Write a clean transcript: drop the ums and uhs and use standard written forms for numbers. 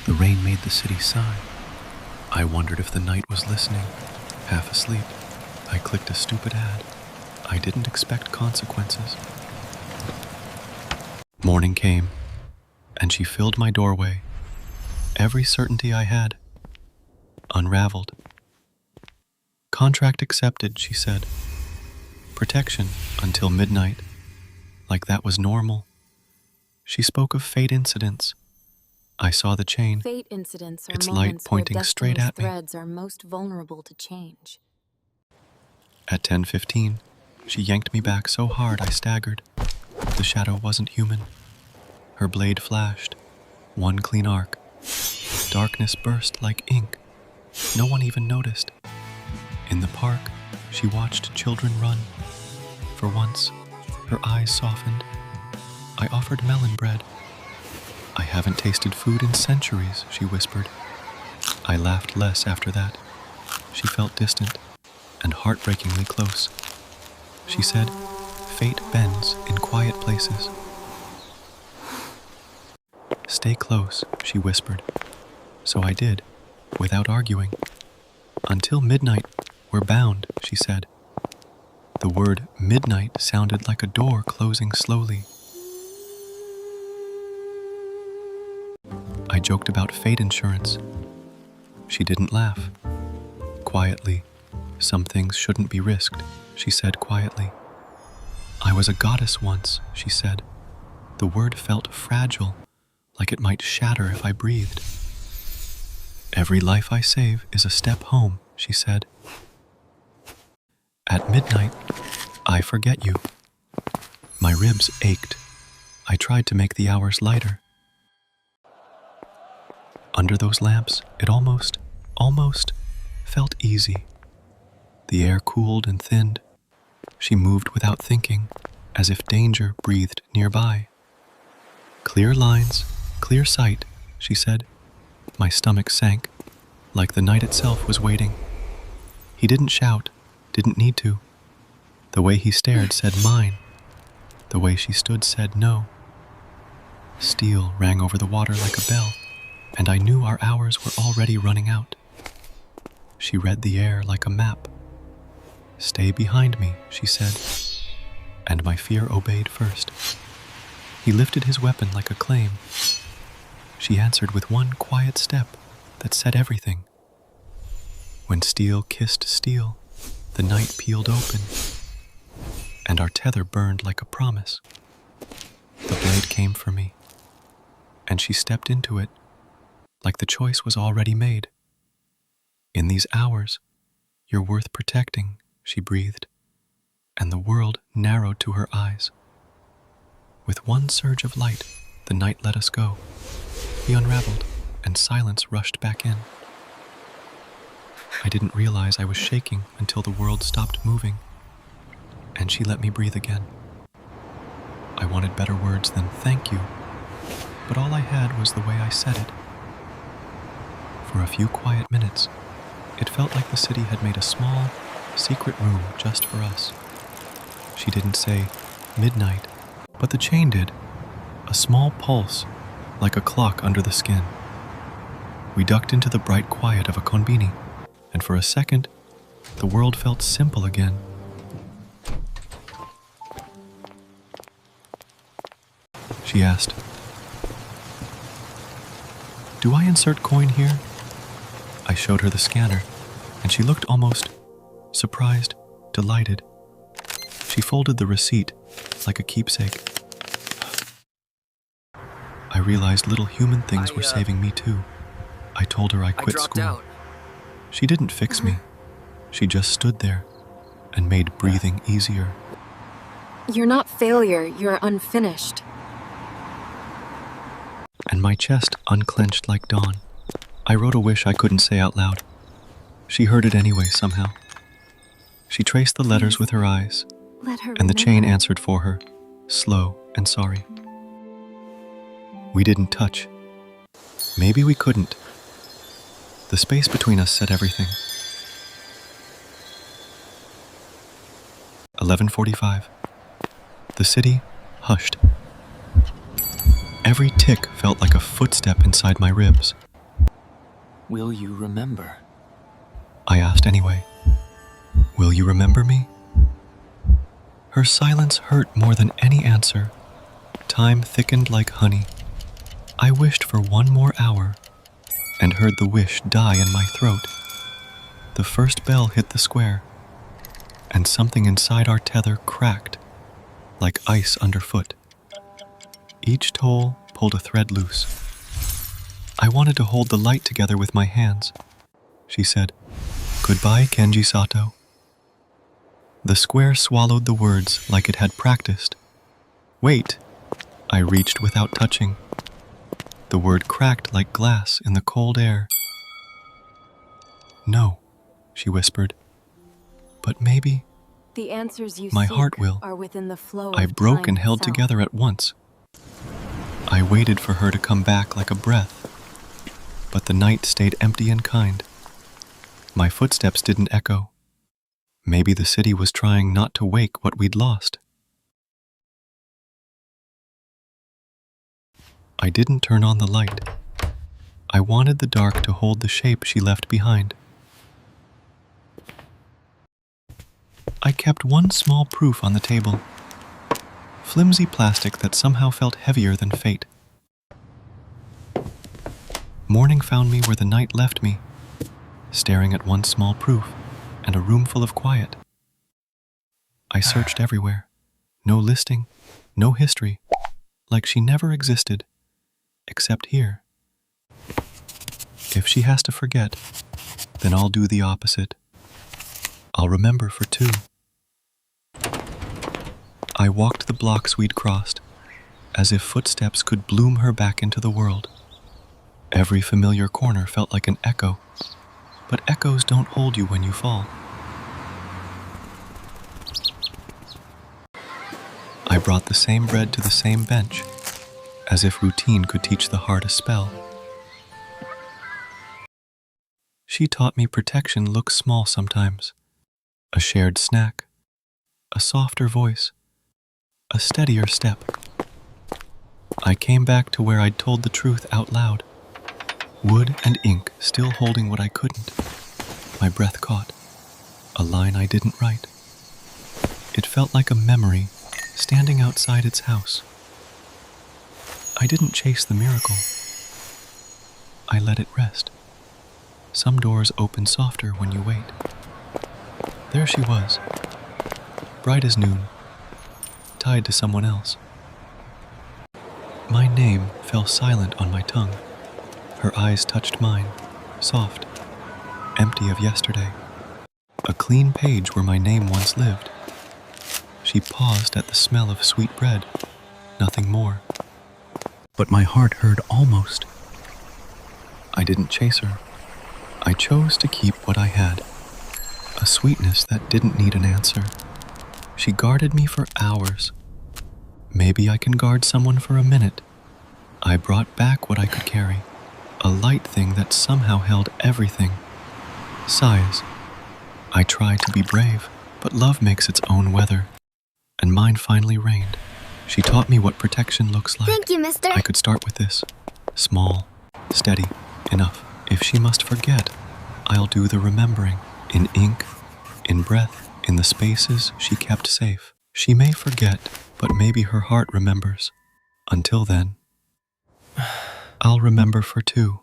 The rain made the city sigh. I wondered if the night was listening. Half asleep, I clicked a stupid ad. I didn't expect consequences. Morning came, and she filled my doorway. Every certainty I had unraveled. Contract accepted, she said. Protection until midnight, like that was normal. She spoke of fate incidents. I saw the chain, Fate incidents are its light moments pointing where straight destiny's at me. threads are most vulnerable to change. At 10:15, she yanked me back so hard I staggered. The shadow wasn't human. Her blade flashed, one clean arc. Darkness burst like ink. No one even noticed. In the park, she watched children run. For once, her eyes softened. I offered melon bread. I haven't tasted food in centuries, she whispered. I laughed less after that. She felt distant and heartbreakingly close. She said, fate bends in quiet places. Stay close, she whispered. So I did, without arguing. Until midnight, we're bound, she said. The word midnight sounded like a door closing slowly. I joked about fate insurance. She didn't laugh. Quietly, some things shouldn't be risked, she said quietly. I was a goddess once, she said. The word felt fragile, like it might shatter if I breathed. Every life I save is a step home, she said. At midnight, I forget you. My ribs ached. I tried to make the hours lighter. Under those lamps, it almost felt easy. The air cooled and thinned. She moved without thinking, as if danger breathed nearby. Clear lines, clear sight, she said. My stomach sank, like the night itself was waiting. He didn't shout, didn't need to. The way he stared said mine. The way she stood said no. Steel rang over the water like a bell, and I knew our hours were already running out. She read the air like a map. Stay behind me, she said, and my fear obeyed first. He lifted his weapon like a claim. She answered with one quiet step that said everything. When steel kissed steel, the night peeled open, and our tether burned like a promise. The blade came for me, and she stepped into it like the choice was already made. In these hours, you're worth protecting, she breathed, and the world narrowed to her eyes. With one surge of light, the night let us go. We unraveled, and silence rushed back in. I didn't realize I was shaking until the world stopped moving, and she let me breathe again. I wanted better words than thank you, but all I had was the way I said it. For a few quiet minutes, it felt like the city had made a small, secret room just for us. She didn't say midnight, but the chain did. A small pulse, like a clock under the skin. We ducked into the bright quiet of a konbini, and for a second, the world felt simple again. She asked, "Do I insert coin here?" I showed her the scanner, and she looked almost surprised, delighted. She folded the receipt like a keepsake. I realized little human things were saving me too. I told her I quit school. Out. She didn't fix me. She just stood there and made breathing easier. You're not failure, you're unfinished. And my chest unclenched like dawn. I wrote a wish I couldn't say out loud. She heard it anyway somehow. She traced the letters with her eyes, Let her and the chain remember. answered for her, slow and sorry. We didn't touch. Maybe we couldn't. The space between us said everything. 11:45. The city hushed. Every tick felt like a footstep inside my ribs. Will you remember? I asked anyway. Will you remember me? Her silence hurt more than any answer. Time thickened like honey. I wished for one more hour and heard the wish die in my throat. The first bell hit the square, and something inside our tether cracked like ice underfoot. Each toll pulled a thread loose. I wanted to hold the light together with my hands. She said, "Goodbye, Kenji Sato." The square swallowed the words like it had practiced. "Wait," I reached without touching. The word cracked like glass in the cold air. "No," she whispered, "but maybe The answers you my seek heart will." are within the flow I of broke time and held itself. together at once. I waited for her to come back like a breath, but the night stayed empty and kind. My footsteps didn't echo. Maybe the city was trying not to wake what we'd lost. I didn't turn on the light. I wanted the dark to hold the shape she left behind. I kept one small proof on the table. Flimsy plastic that somehow felt heavier than fate. Morning found me where the night left me, staring at one small proof and a room full of quiet. I searched everywhere. No listing, no history, like she never existed, except here. If she has to forget, then I'll do the opposite. I'll remember for two. I walked the blocks we'd crossed, as if footsteps could bloom her back into the world. Every familiar corner felt like an echo, but echoes don't hold you when you fall. I brought the same bread to the same bench, as if routine could teach the heart a spell. She taught me protection looks small sometimes. A shared snack, a softer voice, a steadier step. I came back to where I'd told the truth out loud. Wood and ink still holding what I couldn't. My breath caught. A line I didn't write. It felt like a memory standing outside its house. I didn't chase the miracle. I let it rest. Some doors open softer when you wait. There she was, bright as noon, tied to someone else. My name fell silent on my tongue. Her eyes touched mine, soft, empty of yesterday. A clean page where my name once lived. She paused at the smell of sweet bread, nothing more. But my heart heard almost. I didn't chase her. I chose to keep what I had. A sweetness that didn't need an answer. She guarded me for hours. Maybe I can guard someone for a minute. I brought back what I could carry. A light thing that somehow held everything. Sighs. I tried to be brave, but love makes its own weather. And mine finally rained. She taught me what protection looks like. Thank you, mister. I could start with this. Small, steady, enough. If she must forget, I'll do the remembering. In ink, in breath, in the spaces she kept safe. She may forget, but maybe her heart remembers. Until then, I'll remember for two.